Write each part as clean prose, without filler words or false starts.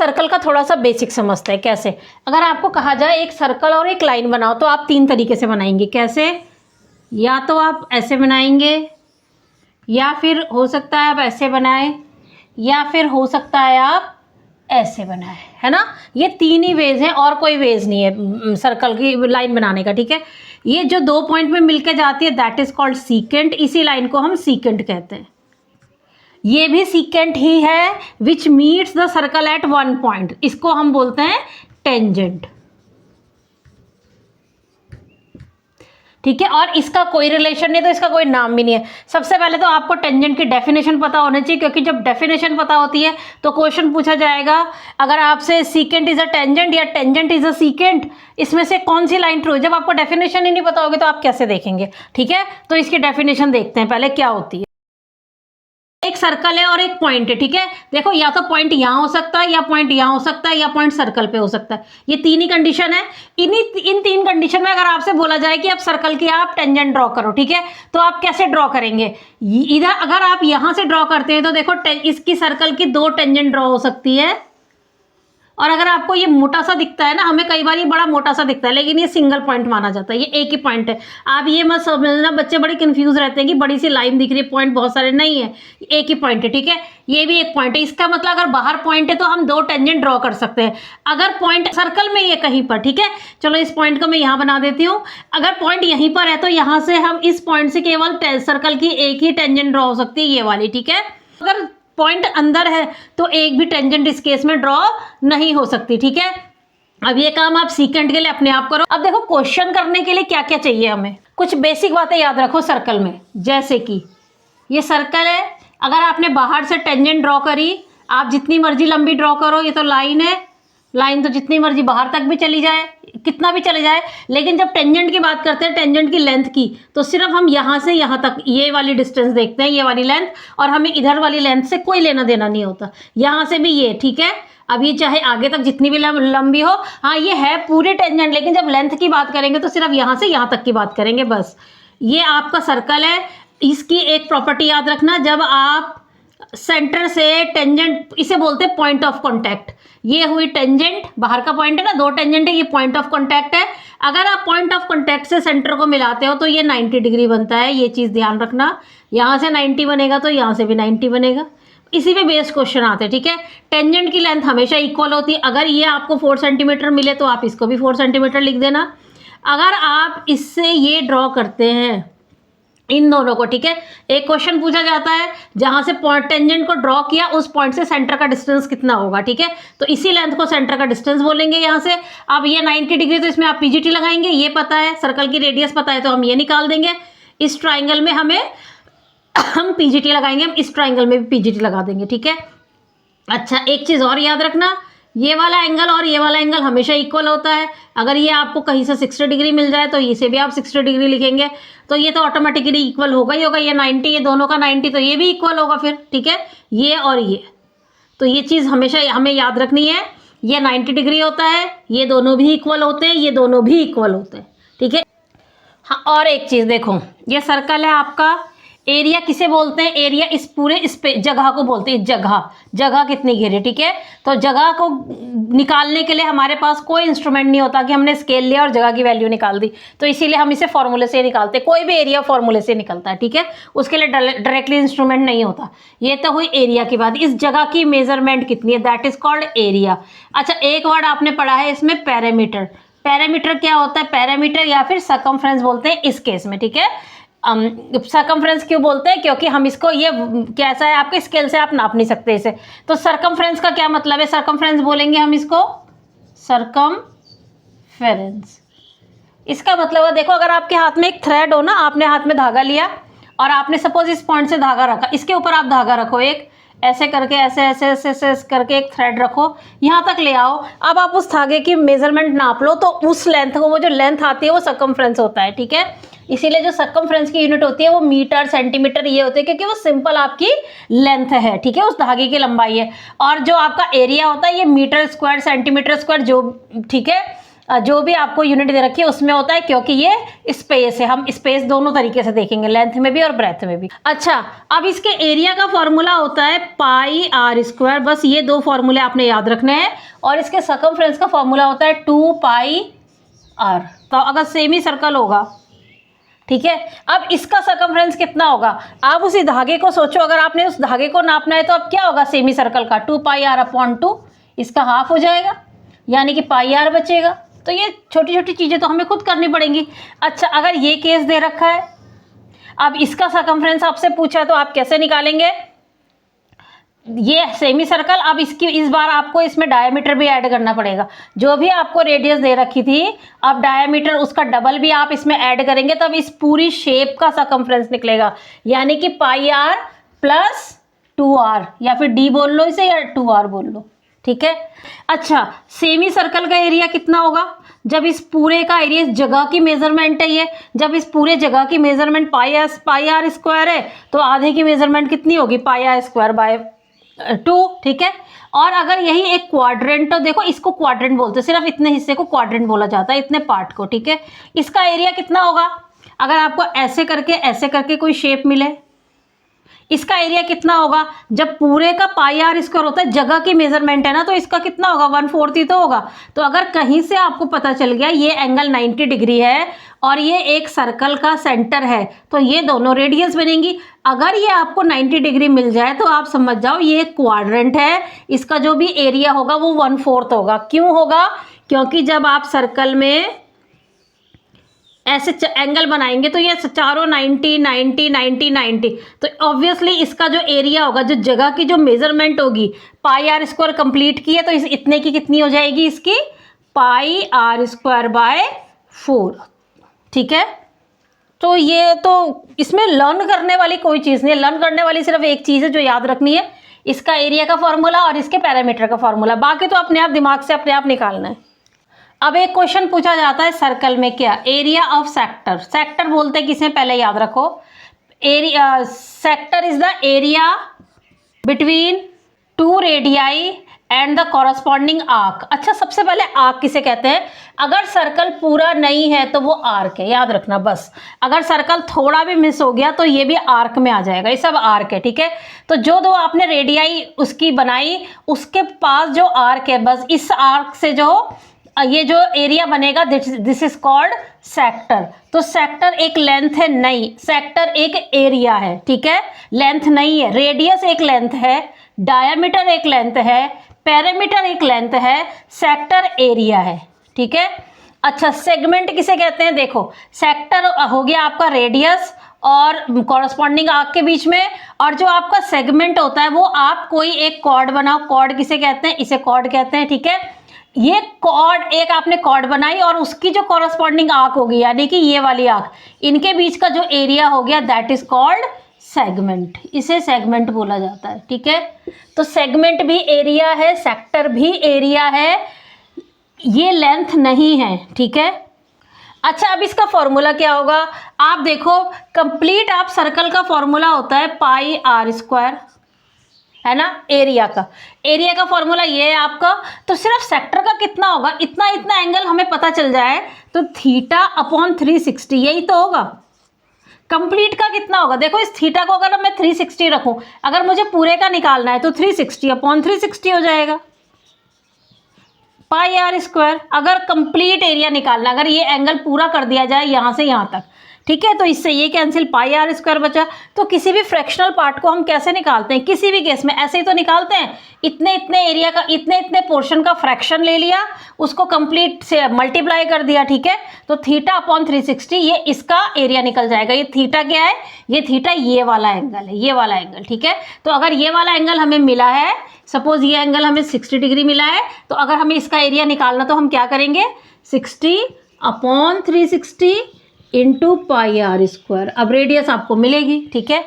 Circle का थोड़ा सा बेसिक समझते हैं। कैसे, अगर आपको कहा जाए एक सर्कल और एक लाइन बनाओ तो आप 3 तरीके से बनाएंगे। कैसे, या तो आप ऐसे बनाएंगे, या फिर हो सकता है आप ऐसे बनाएं, या फिर हो सकता है आप ऐसे बनाएं, है ना। ये 3 ही वेज हैं और कोई वेज नहीं है सर्कल की लाइन बनाने का, ठीक है। ये जो 2 पॉइंट में मिलकर जाती है दैट इज कॉल्ड सीकेंट, इसी लाइन को हम सीकेंट कहते हैं। ये भी सीकेंट ही है विच meets the circle eight 1 point, इसको हम बोलते हैं टेंजेंट, ठीक है। और इसका कोई रिलेशन नहीं, तो इसका कोई नाम भी नहीं है। सबसे पहले तो आपको टेंजेंट की डेफिनेशन पता होनी चाहिए, क्योंकि जब डेफिनेशन पता होती है तो क्वेश्चन पूछा जाएगा अगर आपसे सीकेंट इज अ टेंजेंट या टेंजेंट इज अ सीकेंट, इसमें से कौन सी लाइन ट्रू है। जब आपको डेफिनेशन ही नहीं पता होगी तो आप कैसे देखेंगे, ठीक है। तो इसकी डेफिनेशन देखते हैं पहले क्या होती है। एक सर्कल है और एक पॉइंट है, ठीक है। देखो, या तो पॉइंट यहाँ हो सकता है, या पॉइंट यहाँ हो सकता है, या पॉइंट सर्कल पे हो सकता है। ये 3 ही कंडीशन है। इन 3 कंडीशन में अगर आपसे बोला जाए कि आप सर्कल की आप टेंजेंट ड्रॉ करो, ठीक है, तो आप कैसे ड्रॉ करेंगे। इधर अगर आप यहाँ से ड्रॉ करते हैं तो देखो इसकी सर्कल की 2 टेंजेंट ड्रॉ हो सकती है। और अगर आपको ये मोटा सा दिखता है ना, हमें कई बार ये बड़ा मोटा सा दिखता है, लेकिन ये सिंगल पॉइंट माना जाता है, ये एक ही पॉइंट है। आप ये मत समझना, बच्चे बड़े कंफ्यूज रहते हैं कि बड़ी सी लाइन दिख रही है, पॉइंट बहुत सारे, नहीं है, एक ही पॉइंट है, ठीक है। ये भी एक पॉइंट है। इसका मतलब अगर बाहर पॉइंट है तो हम 2 टेंजेंट ड्रॉ कर सकते हैं। अगर पॉइंट सर्कल में ये कहीं पर, ठीक है, चलो इस पॉइंट को मैं यहाँ बना देती हूँ। अगर पॉइंट यहीं पर है तो यहाँ से हम इस पॉइंट से केवल सर्कल की एक ही टेंजेंट ड्रॉ हो सकती है, ये वाली, ठीक है। अगर पॉइंट अंदर है तो एक भी टेंजेंट इस केस में ड्रॉ नहीं हो सकती, ठीक है। अब ये काम आप सीकेंट के लिए अपने आप करो। अब देखो, क्वेश्चन करने के लिए क्या क्या चाहिए हमें, कुछ बेसिक बातें याद रखो सर्कल में। जैसे कि ये सर्कल है, अगर आपने बाहर से टेंजेंट ड्रॉ करी, आप जितनी मर्जी लंबी ड्रॉ करो, ये तो लाइन है, लाइन तो जितनी मर्जी बाहर तक भी चली जाए, कितना भी चले जाए, लेकिन जब टेंजेंट की बात करते हैं, टेंजेंट की लेंथ की, तो सिर्फ हम यहाँ से यहाँ तक ये वाली डिस्टेंस देखते हैं, ये वाली लेंथ, और हमें इधर वाली लेंथ से कोई लेना देना नहीं होता। यहाँ से भी ये, ठीक है। अब ये चाहे आगे तक जितनी भी लंबी हो, हाँ ये है पूरी टेंजेंट, लेकिन जब लेंथ की बात करेंगे तो सिर्फ यहाँ से यहाँ तक की बात करेंगे, बस। ये आपका सर्कल है। इसकी एक प्रॉपर्टी याद रखना, जब आप सेंटर से टेंजेंट, इसे बोलते हैं पॉइंट ऑफ कॉन्टैक्ट। ये हुई टेंजेंट, बाहर का पॉइंट है ना, 2 टेंजेंट है, ये पॉइंट ऑफ कॉन्टैक्ट है। अगर आप पॉइंट ऑफ कॉन्टैक्ट से सेंटर को मिलाते हो तो ये 90 डिग्री बनता है, ये चीज़ ध्यान रखना। यहाँ से 90 बनेगा तो यहाँ से भी 90 बनेगा। इसी पे बेस्ड क्वेश्चन आते हैं, ठीक है। टेंजेंट की लेंथ हमेशा इक्वल होती है। अगर ये आपको 4 सेंटीमीटर मिले तो आप इसको भी 4 सेंटीमीटर लिख देना। अगर आप इससे ये ड्रॉ करते हैं इन दोनों को, ठीक है, एक क्वेश्चन पूछा जाता है जहां से पॉइंट टेंजेंट को ड्रॉ किया, उस पॉइंट से सेंटर का डिस्टेंस कितना होगा, ठीक है। तो इसी लेंथ को सेंटर का डिस्टेंस बोलेंगे यहाँ से। अब ये 90 डिग्री, तो इसमें आप पीजीटी लगाएंगे, ये पता है, सर्कल की रेडियस पता है तो हम ये निकाल देंगे। इस ट्राइंगल में हम पीजीटी लगाएंगे, हम इस ट्राइंगल में भी पीजीटी लगा देंगे, ठीक है। अच्छा, एक चीज़ और याद रखना, ये वाला एंगल और ये वाला एंगल हमेशा इक्वल होता है। अगर ये आपको कहीं से 60 डिग्री मिल जाए तो इसे भी आप 60 डिग्री लिखेंगे, तो ये तो ऑटोमेटिकली इक्वल होगा ही होगा। ये 90, ये दोनों का 90, तो ये भी इक्वल होगा फिर, ठीक है, ये और ये। तो ये चीज़ हमेशा हमें याद रखनी है, ये 90 डिग्री होता है, ये दोनों भी इक्वल होते हैं, ये दोनों भी इक्वल होते हैं, ठीक है। हाँ, और एक चीज़ देखो, ये सर्कल है आपका, एरिया किसे बोलते हैं, एरिया इस पूरे जगह को बोलते हैं। जगह कितनी घेरी, ठीक है। तो जगह को निकालने के लिए हमारे पास कोई इंस्ट्रूमेंट नहीं होता कि हमने स्केल लिया और जगह की वैल्यू निकाल दी, तो इसीलिए हम इसे फॉर्मूले से निकालते हैं। कोई भी एरिया फॉर्मूले से निकलता है, ठीक है, उसके लिए डायरेक्टली इंस्ट्रूमेंट नहीं होता। ये तो हुई एरिया की बात। इस जगह की मेजरमेंट कितनी है, दैट इज कॉल्ड एरिया। अच्छा, एक वर्ड आपने पढ़ा है इसमें, पैरामीटर। पैरामीटर क्या होता है, पैरामीटर या फिर सर्कमफ्रेंस बोलते हैं इस केस में, ठीक है। सर्कमफ्रेंस क्यों बोलते हैं, क्योंकि हम इसको, ये कैसा है, आपके स्केल से आप नाप नहीं सकते इसे। तो सर्कमफ्रेंस का क्या मतलब है, सर्कमफ्रेंस बोलेंगे हम इसको, सर्कमफेरेंस। इसका मतलब है, देखो, अगर आपके हाथ में एक थ्रेड हो ना, आपने हाथ में धागा लिया और आपने सपोज इस पॉइंट से धागा रखा, इसके ऊपर आप धागा रखो, एक ऐसे करके, ऐसे ऐसे ऐसे ऐसे करके एक थ्रेड रखो, यहाँ तक ले आओ। अब आप उस धागे की मेजरमेंट नाप लो, तो उस लेंथ को, वो जो लेंथ आती है वो सर्कमफ्रेंस होता है, ठीक है। इसीलिए जो सर्कमफ्रेंस की यूनिट होती है वो मीटर, सेंटीमीटर ये होते हैं, क्योंकि वो सिंपल आपकी लेंथ है, ठीक है, उस धागे की लंबाई है। और जो आपका एरिया होता है ये मीटर स्क्वायर, सेंटीमीटर स्क्वायर, जो, ठीक है, जो भी आपको यूनिट दे रखी है उसमें होता है, क्योंकि ये स्पेस है। हम स्पेस दोनों तरीके से देखेंगे, लेंथ में भी और ब्रेथ में भी। अच्छा, अब इसके एरिया का फॉर्मूला होता है पाई आर स्क्वायर। बस ये दो फॉर्मूले आपने याद रखने हैं। और इसके सर्कमफ्रेंस का फॉर्मूला होता है 2 पाई आर। तो अगर सेमी सर्कल होगा, ठीक है, अब इसका सर्कमफ्रेंस कितना होगा? आप उसी धागे को सोचो, अगर आपने उस धागे को नापना है तो अब क्या होगा सेमी सर्कल का? 2 पाई आर अपॉन 2, इसका हाफ हो जाएगा, यानी कि पाई आर बचेगा। तो ये छोटी छोटी चीज़ें तो हमें खुद करनी पड़ेंगी। अच्छा, अगर ये केस दे रखा है, अब इसका सर्कमफ्रेंस आपसे पूछा है तो आप कैसे निकालेंगे? ये सेमी सर्कल, अब इसकी इस बार आपको इसमें डायमीटर भी ऐड करना पड़ेगा। जो भी आपको रेडियस दे रखी थी, अब डायमीटर उसका डबल भी आप इसमें ऐड करेंगे, तब इस पूरी शेप का सर्कमफ्रेंस निकलेगा, यानी कि पाई आर प्लस 2r, या फिर d बोल लो इसे या 2r बोल लो, ठीक है। अच्छा, सेमी सर्कल का एरिया कितना होगा? जब इस पूरे का एरिया, इस जगह की मेजरमेंट है ये, जब इस पूरे जगह की मेजरमेंट पाई आर स्क्वायर है, तो आधे की मेजरमेंट कितनी होगी? पाई आर स्क्वायर बाय 2, ठीक है। और अगर यही एक क्वाड्रेंट, तो देखो इसको क्वाड्रेंट बोलते हैं, सिर्फ इतने हिस्से को क्वाड्रेंट बोला जाता है, इतने पार्ट को, ठीक है। इसका एरिया कितना होगा? अगर आपको ऐसे करके कोई शेप मिले, इसका एरिया कितना होगा? जब पूरे का पाई आर स्क्वायर होता है, जगह की मेजरमेंट है ना, तो इसका कितना होगा? 1/4 ही तो होगा। तो अगर कहीं से आपको पता चल गया ये एंगल 90 डिग्री है और ये एक सर्कल का सेंटर है, तो ये दोनों रेडियस बनेंगी। अगर ये आपको 90 डिग्री मिल जाए तो आप समझ जाओ ये क्वाड्रेंट है, इसका जो भी एरिया होगा वो 1/4 होगा। क्यों होगा? क्योंकि जब आप सर्कल में ऐसे एंगल बनाएंगे तो ये चारों 90 90 90 90, तो ऑब्वियसली इसका जो एरिया होगा, जो जगह की जो मेजरमेंट होगी, पाई आर स्क्वायर कंप्लीट की है, तो इस इतने की कितनी हो जाएगी इसकी? पाई आर स्क्वायर बाय 4, ठीक है। तो ये तो इसमें लर्न करने वाली कोई चीज़ नहीं है, लर्न करने वाली सिर्फ एक चीज़ है जो याद रखनी है, इसका एरिया का फॉर्मूला और इसके पैरामीटर का फॉर्मूला। बाकी तो अपने आप दिमाग से अपने आप निकालना है। अब एक क्वेश्चन पूछा जाता है सर्कल में क्या? Area of sector. सेक्टर बोलते हैं किसे? पहले याद रखो, area, sector is the area between 2 radii and the corresponding arc. अच्छा, सबसे पहले आर्क किसे कहते हैं? अगर सर्कल पूरा नहीं है तो वो आर्क है, याद रखना बस। अगर सर्कल थोड़ा भी मिस हो गया तो ये भी आर्क में आ जाएगा, ये सब आर्क है, ठीक है। तो जो दो आपने रेडियाई उसकी बनाई, उसके पास जो आर्क है, बस इस आर्क से जो ये जो एरिया बनेगा, दिस इज कॉल्ड सेक्टर। तो सेक्टर एक लेंथ है नहीं, सेक्टर एक एरिया है, ठीक है। लेंथ नहीं है, रेडियस एक लेंथ है, डायमीटर एक लेंथ है, पैरामीटर एक लेंथ है, सेक्टर एरिया है, ठीक है। अच्छा, सेगमेंट किसे कहते हैं? देखो, सेक्टर हो गया आपका रेडियस और कॉरस्पॉन्डिंग आर्क के बीच में, और जो आपका सेगमेंट होता है वो आप कोई एक कॉर्ड बनाओ। कॉर्ड किसे कहते हैं? इसे कॉर्ड कहते हैं, ठीक है। ये कॉर्ड, एक आपने कॉर्ड बनाई और उसकी जो कॉरस्पॉन्डिंग आर्क होगी, यानी कि ये वाली आर्क, इनके बीच का जो एरिया हो गया, दैट इज कॉल्ड सेगमेंट। इसे सेगमेंट बोला जाता है, ठीक है। तो सेगमेंट भी एरिया है, सेक्टर भी एरिया है, ये लेंथ नहीं है, ठीक है। अच्छा, अब इसका फॉर्मूला क्या होगा? आप देखो, कंप्लीट आप सर्कल का फॉर्मूला होता है पाई आर स्क्वायर, है ना। एरिया का फॉर्मूला ये है आपका। तो सिर्फ सेक्टर का कितना होगा? इतना इतना एंगल हमें पता चल जाए तो थीटा अपॉन 360, यही तो होगा। कंप्लीट का कितना होगा? देखो, इस थीटा को अगर मैं 360 रखूं, अगर मुझे पूरे का निकालना है तो 360 अपॉन 360 हो जाएगा, पाई आर स्क्वायर। अगर कंप्लीट एरिया निकालना, अगर ये एंगल पूरा कर दिया जाए यहाँ से यहाँ तक, ठीक है, तो इससे ये कैंसिल, पाई आर स्क्वायर बचा। तो किसी भी फ्रैक्शनल पार्ट को हम कैसे निकालते हैं? किसी भी केस में ऐसे ही तो निकालते हैं, इतने इतने एरिया का, इतने इतने पोर्शन का फ्रैक्शन ले लिया, उसको कंप्लीट से मल्टीप्लाई कर दिया, ठीक है। तो थीटा अपॉन 360, ये इसका एरिया निकल जाएगा। ये थीटा क्या है? ये थीटा ये वाला एंगल है, ये वाला एंगल, ठीक है। तो अगर ये वाला एंगल हमें मिला है, सपोज ये एंगल हमें 60 डिग्री मिला है, तो अगर हमें इसका एरिया निकालना तो हम क्या करेंगे? 60 upon 360 into pi r square. अब रेडियस आपको मिलेगी, ठीक है।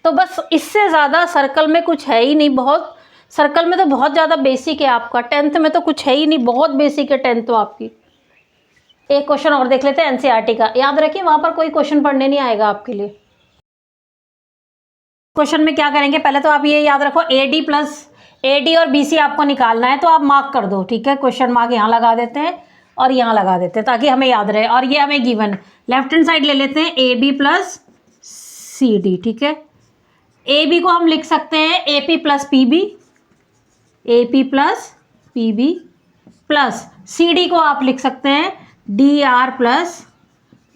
तो बस इससे ज़्यादा सर्कल में कुछ है ही नहीं। बहुत सर्कल में तो बहुत ज़्यादा बेसिक है आपका, 10th में तो कुछ है ही नहीं, बहुत बेसिक है 10th तो आपकी। एक क्वेश्चन और देख लेते हैं एनसीईआरटी का, याद रखिए वहाँ पर कोई क्वेश्चन पढ़ने नहीं आएगा आपके लिए। क्वेश्चन में क्या करेंगे? पहले तो आप ये याद रखो, AD प्लस AD और BC आपको निकालना है, तो आप मार्क कर दो, ठीक है। क्वेश्चन मार्क यहाँ लगा देते हैं और यहाँ लगा देते हैं ताकि हमें याद रहे, और ये हमें गिवन। लेफ्ट हैंड साइड ले लेते हैं A B plus C D, ठीक है। ए बी को हम लिख सकते हैं A P plus P B, A P plus P B, plus C D को आप लिख सकते हैं D R plus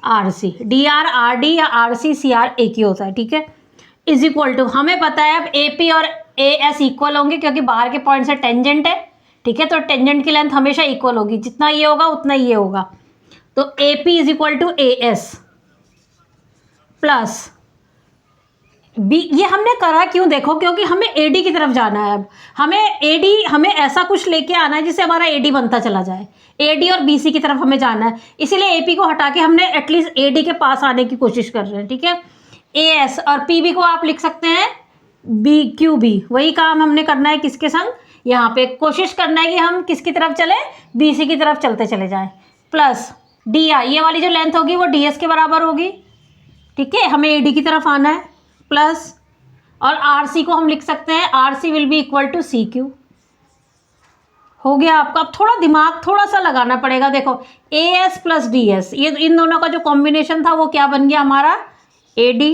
R C. D R R D या आर सी सी आर एक ही होता है, ठीक है। इज इक्वल टू, हमें पता है अब ए पी और ए एस इक्वल होंगे क्योंकि बाहर के पॉइंट से टेंजेंट है, ठीक है। तो टेंजेंट की लेंथ हमेशा इक्वल होगी, जितना ये होगा उतना ये होगा। तो A P is equal to A S plus B. ये हमने करा क्यों, देखो, क्योंकि हमें ए डी की तरफ जाना है। अब हमें ए डी, हमें ऐसा कुछ लेके आना है जिससे हमारा ए डी बनता चला जाए। ए डी और बी सी की तरफ हमें जाना है, इसीलिए ए पी को हटा के हमने एटलीस्ट ए डी के पास आने की कोशिश कर रहे हैं, ठीक है। ए एस और पी बी को आप लिख सकते हैं बी क्यू बी। वही काम हमने करना है किसके संग, यहाँ पे कोशिश करना है कि हम किसकी तरफ चले, बी सी की तरफ चलते चले जाएं। प्लस डी आई, ये वाली जो लेंथ होगी वो डी एस के बराबर होगी, ठीक है। हमें ए डी की तरफ आना है। प्लस और आर सी को हम लिख सकते हैं R C will be equal to C Q. हो गया आपका। अब थोड़ा दिमाग थोड़ा सा लगाना पड़ेगा। देखो ए एस प्लस डी एस, ये इन दोनों का जो कॉम्बिनेशन था वो क्या बन गया हमारा ए डी,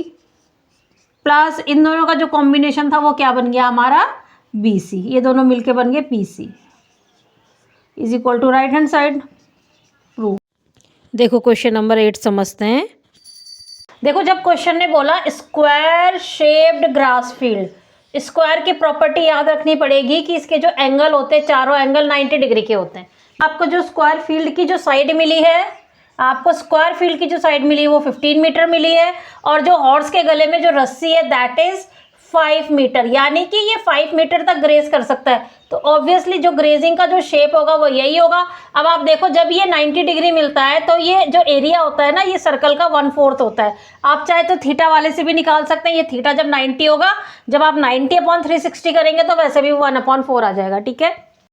प्लस इन दोनों का जो कॉम्बिनेशन था वो क्या बन गया हमारा बी सी। ये दोनों मिलके बन गए P C is equal to right hand side. Prove. देखो क्वेश्चन नंबर 8 समझते हैं। देखो जब क्वेश्चन ने बोला square shaped grass field, square की प्रॉपर्टी याद रखनी पड़ेगी कि इसके जो एंगल होते हैं, चारों एंगल 90 डिग्री के होते हैं। आपको जो स्क्वायर फील्ड की जो साइड मिली है, आपको स्क्वायर फील्ड की जो साइड मिली है वो 15 मीटर मिली है, और जो हॉर्स के गले में जो रस्सी है दैट इज 5 मीटर, यानी कि ये 5 मीटर तक ग्रेज कर सकता है। तो ऑब्वियसली जो ग्रेजिंग का जो शेप होगा वो यही होगा। अब आप देखो जब ये 90 डिग्री मिलता है तो ये जो एरिया होता है ना, ये सर्कल का 1/4 होता है। आप चाहे तो थीटा वाले से भी निकाल सकते हैं। ये थीटा जब 90 होगा, जब आप 90/360 करेंगे तो वैसे भी 1/4 आ जाएगा, ठीक है।